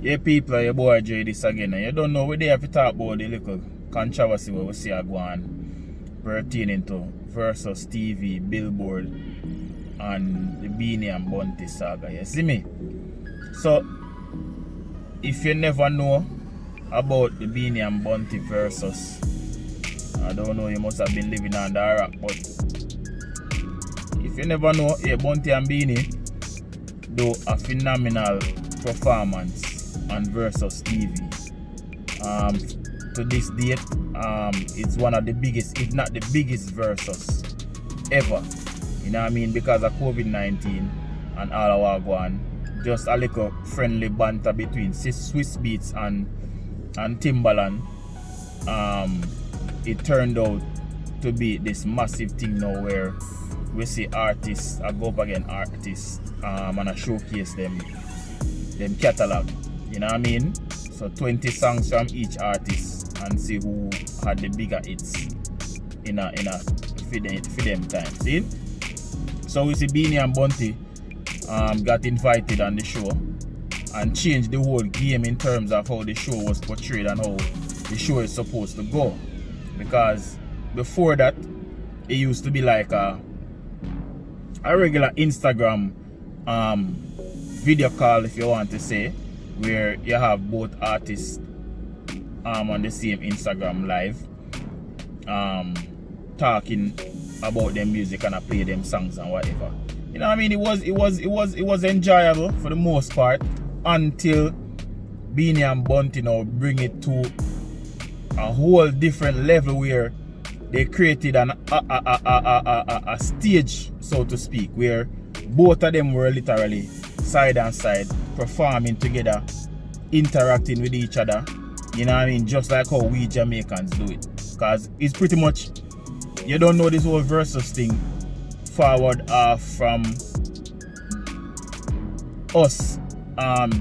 Yeah, people, your boy Jay this again. And you don't know what they have to talk about the little controversy where we see a go on pertaining to versus TV, Billboard, and the Beenie and Bunty saga. You see me? So, if you never know about the Beenie and Bunty versus, I don't know, you must have been living under a rock, but if you never know, yeah, Bunty and Beenie do a phenomenal performance on Versus TV. To this date, it's one of the biggest, if not the biggest Versus ever. You know what I mean? Because of COVID-19 and all our go on, just a little friendly banter between Swiss Beats and Timbaland. It turned out to be this massive thing now where we see artists go up against artists and I showcase them catalog. You know what I mean? So 20 songs from each artist and see who had the bigger hits for them time. See? So we see Beenie and Bunty got invited on the show and changed the whole game in terms of how the show was portrayed and how the show is supposed to go. Because before that, it used to be like a regular Instagram video call, if you want to say, where you have both artists on the same Instagram live talking about their music and I play them songs and whatever. You know what I mean? It was enjoyable for the most part until Beenie and Bunty now bring it to a whole different level where they created a stage, so to speak, where both of them were literally side and side, performing together, interacting with each other. You know what I mean? Just like how we Jamaicans do it. Because it's pretty much, you don't know this whole versus thing forward from us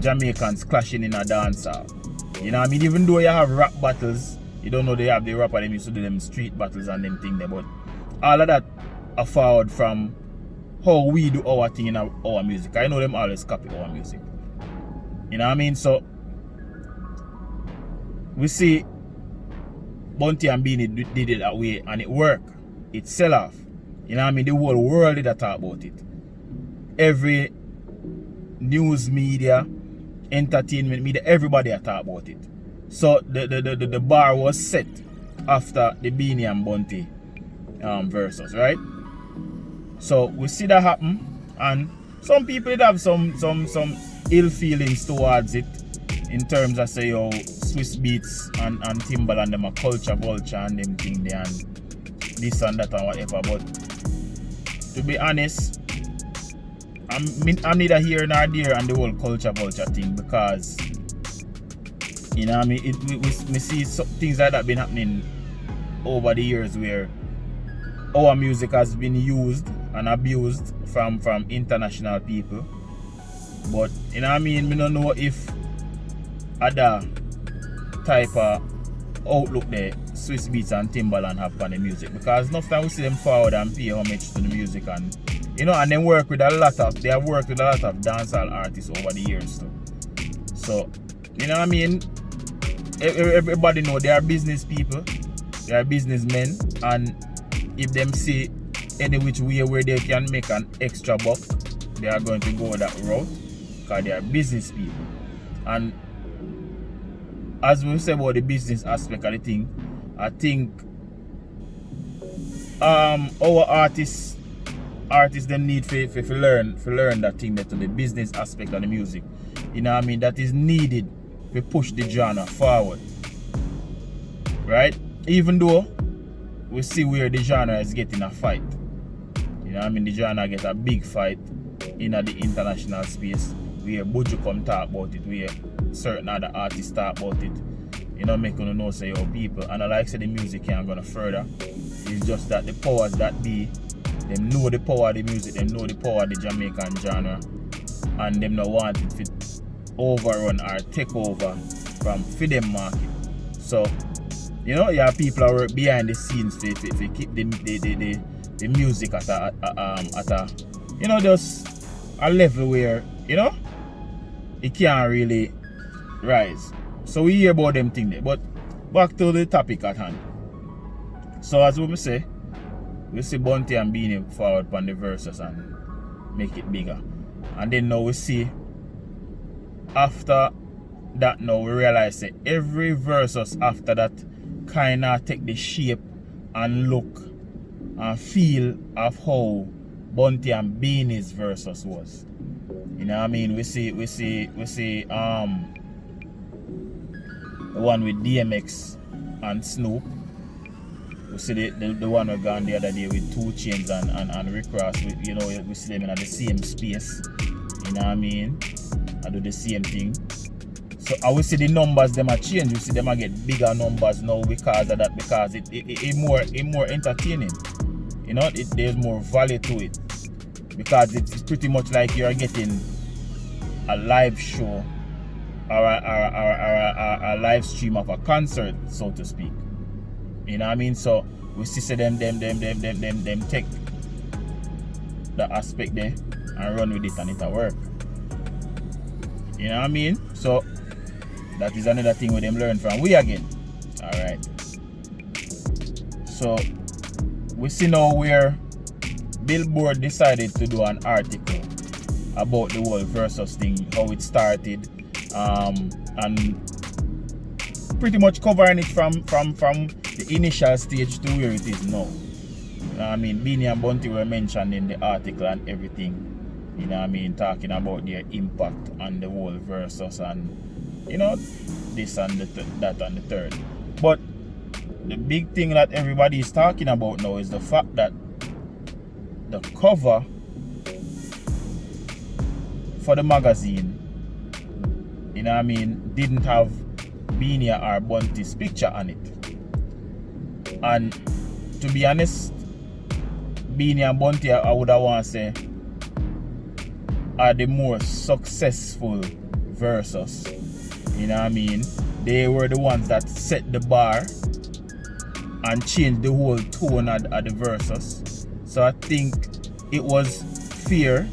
Jamaicans clashing in a dancehall. You know what I mean? Even though you have rap battles, you don't know they have the rapper, them used to do them street battles and them thing there, but all of that are forward from how we do our thing in our music. I know them always copy our music. You know what I mean? So we see Bunty and Beenie did it that way and it worked. It sell off. You know what I mean? The whole world did talk about it. Every news media, entertainment media, everybody talk about it. So the bar was set after the Beenie and Bunty versus, right? So we see that happen, and some people did have some ill feelings towards it in terms of say Swiss Beats and Timbaland them a culture vulture and them thing there and this and that and whatever. But to be honest, I'm neither here nor there on the whole culture vulture thing, because you know what I mean, we see things like that been happening over the years where our music has been used and abused from international people. But you know what I mean, we don't know if other type of outlook there Swiss Beats and Timbaland have on the music, because enough time we see them forward and pay homage to the music, and you know, and they have worked with a lot of dancehall artists over the years too. So you know what I mean, everybody know they are business people, they are businessmen, and if them see any which way where they can make an extra buck, they are going to go that route, because they are business people. And as we say about the business aspect of the thing, I think our artists them need to learn that thing, that to the business aspect of the music. You know what I mean? That is needed to push the genre forward. Right? Even though we see where the genre is getting a fight. You know what I mean? The genre get a big fight in the international space, where Buju come talk about it, where certain other artists talk about it. You know, making you know say people, and I like say the music can't go no further. It's just that the powers that be, them know the power of the music, them know the power of the Jamaican genre, and them not want it to overrun or take over from for them market. So you know, you have people who work behind the scenes to keep the music at a you know, just a level where, you know, it can't really rise. So we hear about them thing there. But back to the topic at hand. So as we say, we see Bunty and Beenie forward on the verses and make it bigger. And then now we see after that now we realize that every versus after that kinda take the shape and look and feel of how Bunty and Beenie's versus was. You know what I mean? We see the one with DMX and Snoop. We see the one we gone the other day with 2 Chainz and Rick Ross. You know, we see them in the same space. You know what I mean? I do the same thing. So I will see the numbers them are change. You see them are get bigger numbers now because of that, because it more entertaining. You know, there's more value to it. Because it's pretty much like you are getting a live show or a live stream of a concert, so to speak. You know what I mean? So we see them take the aspect there and run with it, and it'll work. You know what I mean? So that is another thing where them learn from we again. Alright. So we see now where Billboard decided to do an article about the whole versus thing, how it started, and pretty much covering it from the initial stage to where it is now. You know what I mean? Beenie and Bunty were mentioned in the article and everything. You know what I mean? Talking about their impact on the whole versus and, you know, this and that and the third. But the big thing that everybody is talking about now is the fact that the cover for the magazine, you know what I mean, didn't have Beenie or Bunty's picture on it. And to be honest, Beenie and Bunty, I would have want to say, are the more successful versus. You know what I mean? They were the ones that set the bar and changed the whole tone of the versus. So I think it was fair.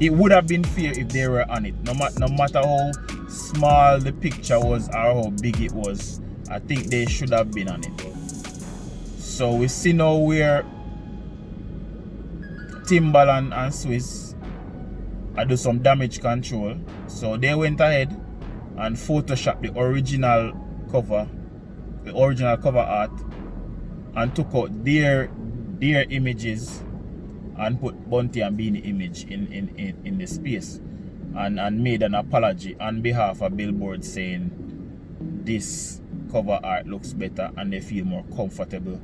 It would have been fair if they were on it. No matter how small the picture was or how big it was, I think they should have been on it. So we see now where Timbaland and Swiss do some damage control. So they went ahead and photoshopped the original cover art, and took out their images and put Bunty and Beenie image in the space, and made an apology on behalf of Billboard, saying this cover art looks better and they feel more comfortable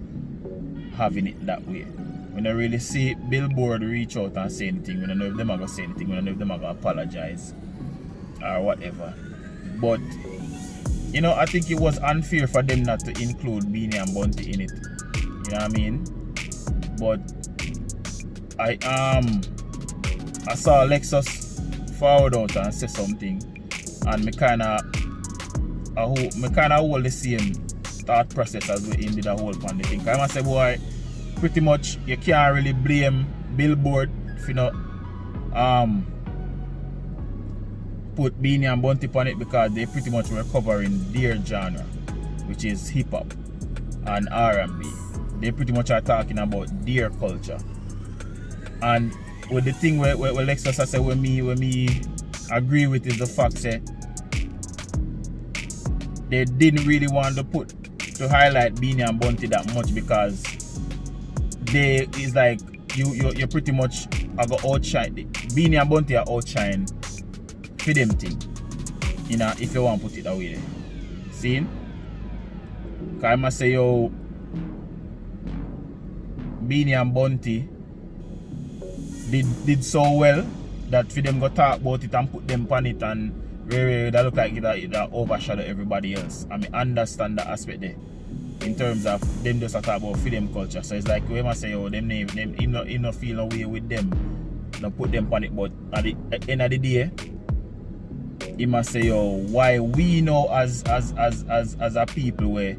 having it that way. When I really see Billboard reach out and say anything, we don't know if them are going to say anything, we don't know if them are going to apologize or whatever. But you know, I think it was unfair for them not to include Beenie and Bunty in it. You know what I mean? But I saw Lexus forward out and say something, and me kinda hold the same thought process as we did the whole pan the thing. I must say, boy, pretty much you can't really blame Billboard if you know put Beenie and Bunty on it, because they pretty much were covering their genre, which is hip hop and R&B. They pretty much are talking about their culture. And with the thing where Lexus said when me agree with is the fact that they didn't really want to highlight Beenie and Bunty that much, because they is like you pretty much are go outshine. Beenie and Bunty are outshine for them thing. You know, if you want to put it away there. See? Cause I must say Beenie and Bunty did so well that for them go talk about it and put them on it, and really that look like it overshadow everybody else. I mean, understand the aspect there in terms of them just talk about film culture. So it's like we must say, them name them in no feel no way with them, don't put them on it. But at the end of the day, he must say, why we know as a people where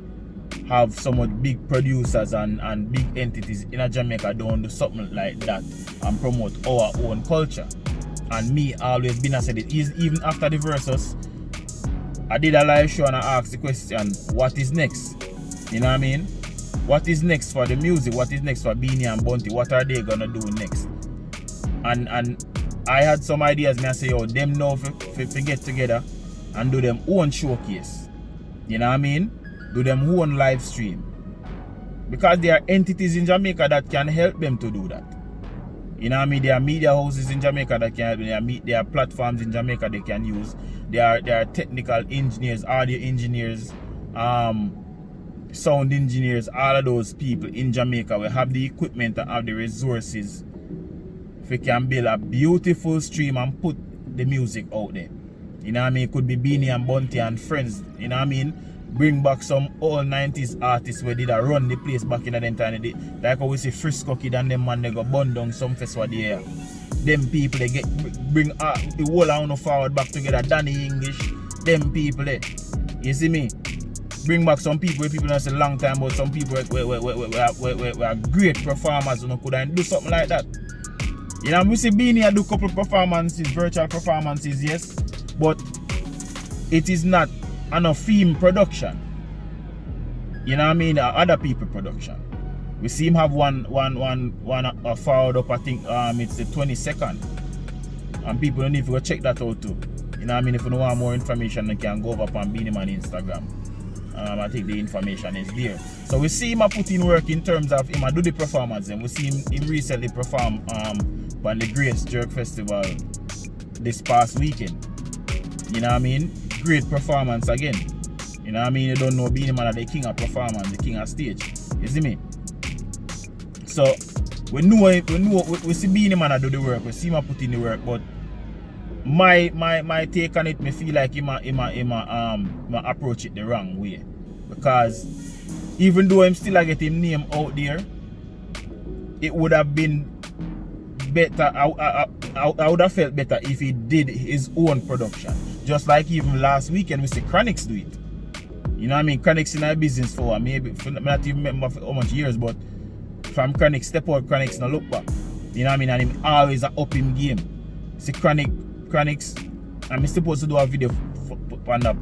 have so much big producers and big entities in a Jamaica don't do something like that and promote our own culture. And me always been a said it is, even after the versus, I did a live show and I asked the question, what is next? You know what I mean? What is next for the music? What is next for Beenie and Bunty? What are they gonna do next? And I had some ideas. I say, yo, them know if get together and do them own showcase. You know what I mean? Do them own live stream. Because there are entities in Jamaica that can help them to do that. You know what I mean? There are media houses in Jamaica that can help them. There are platforms in Jamaica they can use. There are technical engineers, audio engineers, sound engineers, all of those people in Jamaica will have the equipment and have the resources if we can build a beautiful stream and put the music out there. You know what I mean? It could be Beenie and Bunty and friends. You know what I mean? Bring back some old 90s artists where did run the place back in the time. Like how we see Frisco Kid and them man they go burn down some festival there. Them people they bring the whole on forward back together. Danny English, them people there. You see me? Bring back some people where people don't say long time, but some people were great performers who could do something like that. You know, we see Beenie do couple performances, virtual performances, yes, but it is not a film production. You know what I mean? Other people production. We see him have one forward up. I think it's the 22nd, and people don't need to go check that out too. You know what I mean? If you want more information, you can go over on Beenie Man Instagram. I think the information is there. So we see him put in work in terms of him do the performance, and we see him recently perform on the Grace Jerk Festival this past weekend. You know what I mean? Great performance again. You know what I mean? You don't know Beenie Man the king of performance, the king of stage. You see me? So we see Beenie Man do the work, we see him put in the work, but my take on it, me feel like him approach it the wrong way. Because even though him still get him name out there, it would have been better. I would have felt better if he did his own production. Just like even last weekend we see Chronix do it. You know what I mean? Chronix in our business for maybe I not even remember for how much years, but from Chronix step out, Chronix no look back. You know what I mean? And him always up him game. See Chronix, I'm supposed to do a video on that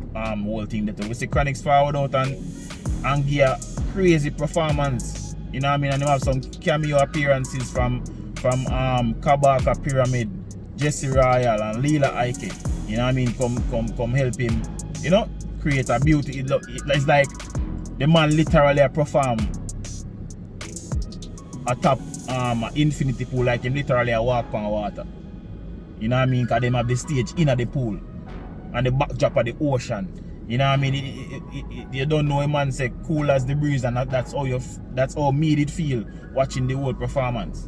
whole thing that we see Chronix forward out and give a crazy performance. You know what I mean? And they have some cameo appearances from Kabaka Pyramid, Jesse Royal and Leela Ike. You know what I mean? Come help him, you know, create a beauty. It's like the man literally perform atop infinity pool, like him literally walk on water. You know what I mean? Because them have the stage in the pool and the backdrop of the ocean. You know what I mean? You don't know a man say cool as the breeze, and that's how me did feel watching the whole performance.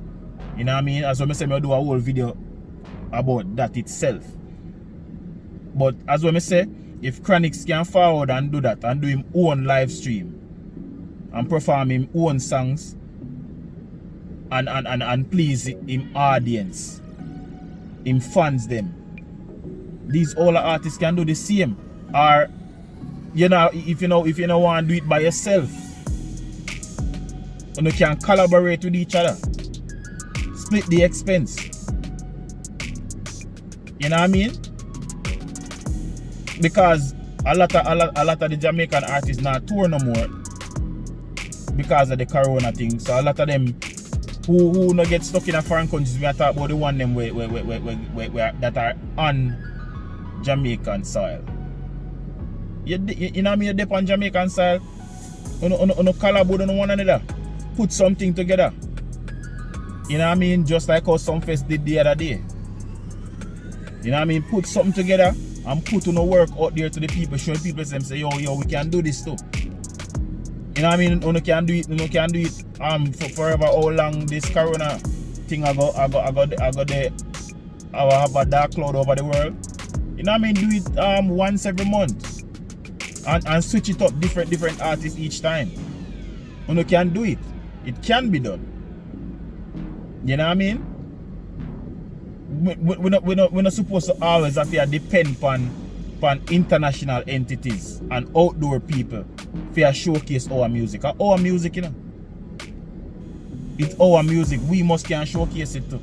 You know what I mean? As I say, I do a whole video about that itself. But as I say, if Chronix can forward and do that and do him own live stream and perform him own songs and please him audience, him fans them, these all artists can do the same. Or you know, if you don't want to do it by yourself, you can collaborate with each other, split the expense. You know what I mean? Because a lot of the Jamaican artists now tour no more because of the corona thing. So a lot of them who no get stuck in a foreign countries, we are talking about the one them where that are on Jamaican soil. You know what I mean? You dip on Jamaican soil, on collab on one another, put something together. You know what I mean? Just like how some fest did the other day. You know what I mean? Put something together and put on work out there to the people, showing people them say, yo, we can do this too. You know what I mean? You can do it for forever. How long this corona thing I will have a dark cloud over the world. You know what I mean? Do it once every month and switch it up, different artists each time. You can do it. It can be done. You know what I mean? We're not supposed to always have to depend upon international entities and outdoor people for showcase our music. Our music, you know, it's our music. We must can showcase it too.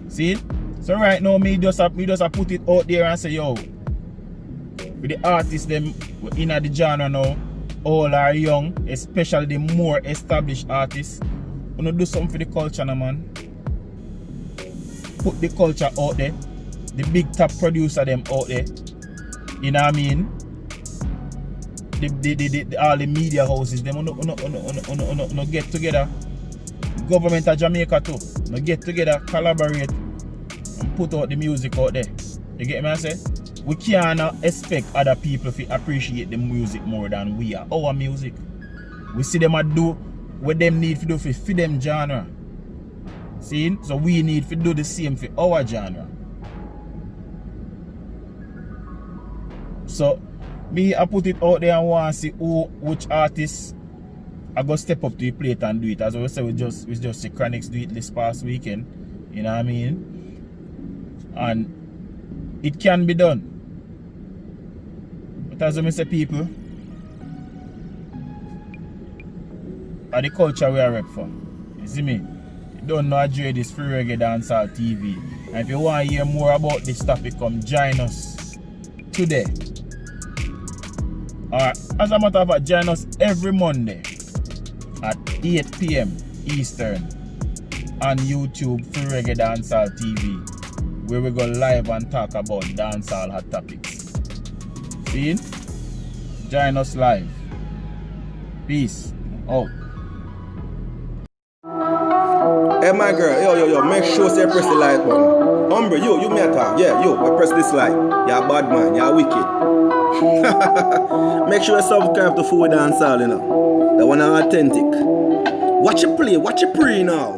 See? So right now, me just a put it out there and say, yo, with the artists them in the genre now, all are young, especially the more established artists. You know, do something for the culture now, man. Put the culture out there. The big top producer them out there. You know what I mean? All the media houses, them no get together. Government of Jamaica too. No get together, collaborate, and put out the music out there. You get me I say? We can't expect other people to appreciate the music more than we are. Our music. We see them do what them need to do for them genre. See? So we need to do the same for our genre. So me, I put it out there and want to see which artists I go step up to the plate and do it. As I said, we just see Chronixx do it this past weekend. You know what I mean? And it can be done. But as I say, people, are the culture we are rep for. You see me? You don't know Dre this free reggae dancehall TV. And if you want to hear more about this topic, come join us today. As a matter of fact, join us every Monday at 8 p.m. Eastern on YouTube Free Reggae Dancehall TV, where we go live and talk about dancehall hot topics. See? Join us live. Peace out. Hey my girl, yo, make sure you press the like button. Umbre, you me talk. Yeah, I press this like. You're bad man, you're wicked. Make sure you subscribe to Food Dancehall, you know. The one authentic. Watch it play, watch it pray now.